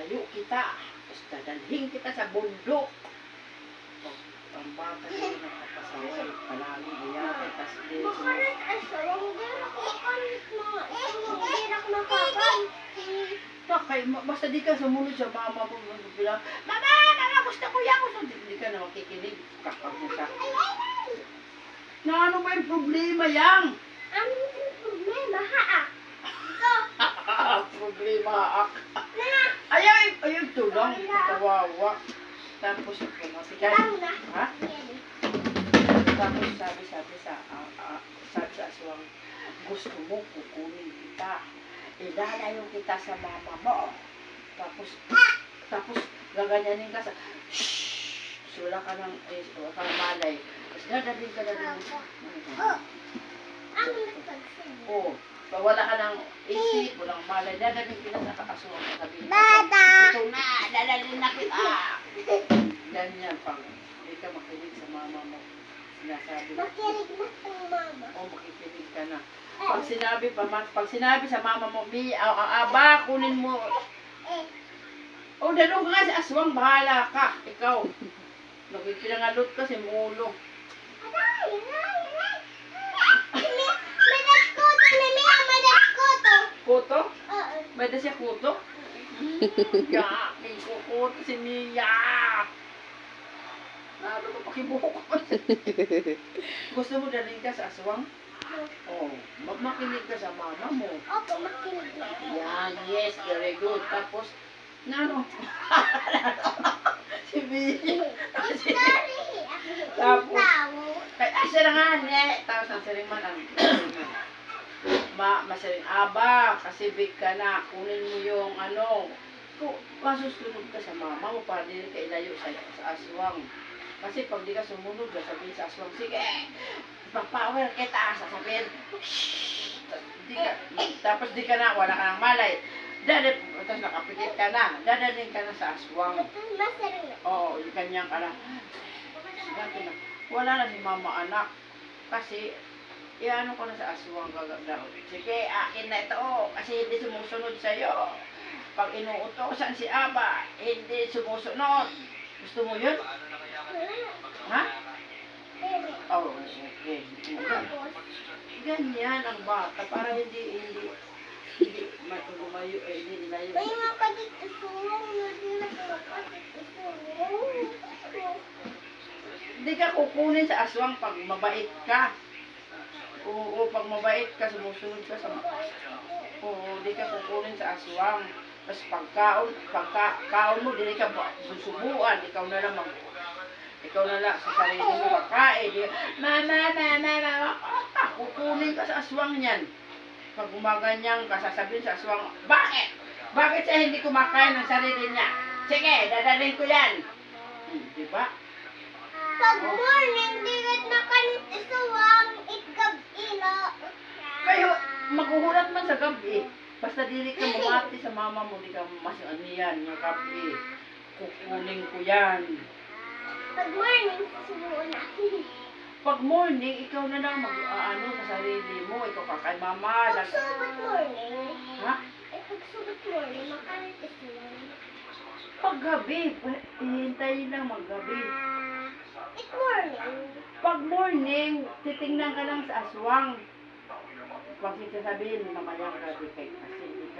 ilayo kita. Tapos dadalhin kita sa bundok. Ang bata ko nakapasaway, palaging iyakin, tapos Makalit asawang dirak makalit mga isang dirak makakan. Takay, basta di ka sumunod sa mama mo, bilang, Mama, gusto ko yan. So, di ka na makikinig, kakag mo siya. Na ano ba yung problema yang? Ang problema haa. Ito. Problema ak. Ayaw tulong, kawawa. Tapos, kumasikan. Ha? Tapos sabi sa aswang, gusto mo kukunin kita. Ilalayo kita sa mama mo. Tapos gaganyanin ka sa, shhh! Sula ka ng, malay. Tapos dadalhin ka na rin. Ang nagpagsin. Oo. Wala ka ng isip, walang malay. Dadalhin kita sa aswang. Sabihin ko, Bata! ito na, dadalhin na kita. Ganyan pang, hindi ka makinig sa mama mo. Sinasabi mo. Makinig na ang mama. O makikinig ka na. Pag sinabi sa mama mo, aba, kunin mo. O, dalong ka nga sa aswang, bahala ka. Ikaw. Nagpinangalot ka si Mulo. Kuto? May da siya kuto? Ya, may kukuto si Mia. Ano ba pakibuhok ko? Gusto mo dalhin ka sa aswang? Oh, makinig ka sa mama mo. Opo, makinig na. Yan, yes, very good. Tapos, ano? Si Mia. Tapos, siya na nga, tapos ang siriman ang masiring aba, kasi big ka na, kunin mo yung ano, masusunod ka sa mama mo para din ka ilayo sa aswang. Kasi pag di ka sumunod, sabihin sa aswang, sige, pag-power kita, sasabihin, tapos di ka na, wala ka ng malay. Tapos nakapikit ka na, dadalhin ka na sa aswang. Oo, yung kanyang ka na. Wala na si mama anak. Kasi, iano ko na sa aswang gagagdaw. Sige, akin na ito, kasi hindi sumusunod sa'yo. Pag inuutosan si Aba, hindi sumusunod. Gusto mo yun? Ha? Oh, okay. Ganyan ang bata, para hindi lumayo, hindi nilayo. May mga kadit-isulong na din na kadit-isulong. Hindi ka kukunin sa aswang pag mabait ka. Oo, pag mabait ka, sumusunod ka sa... Oo, hindi ka kukunin sa aswang. Tapos pagkaon mo, hindi ka susubuan. Ikaw na lang sa sarili mo kakain. Mama, kukunin ka sa aswang yan. Pag gumaganyan ka, sasabihin sa aswang, bakit? Bakit siya hindi kumakain ng sarili niya? Sige, dadalhin ko yan. Diba? Pag morning, digat na kanit-isuwang ikab-ilo. Kayo, maghuhulat man sa gabi. Basta dili ka bumati sa mama mo, di ka masyan yan, yung gabi. Kukunin ko yan. Pag morning, susubuan na. Pag morning, ikaw na lang mag-ano sa sarili mo. Ikaw kakay mama. Pag subat morning, Ha? pag subat morning, makanit-isuwang. Pag gabi, hihintayin lang maggabi. It's morning. Pag morning, titingnan ka lang sa aswang. Pag sasabihin, mamayang gabi kay kasi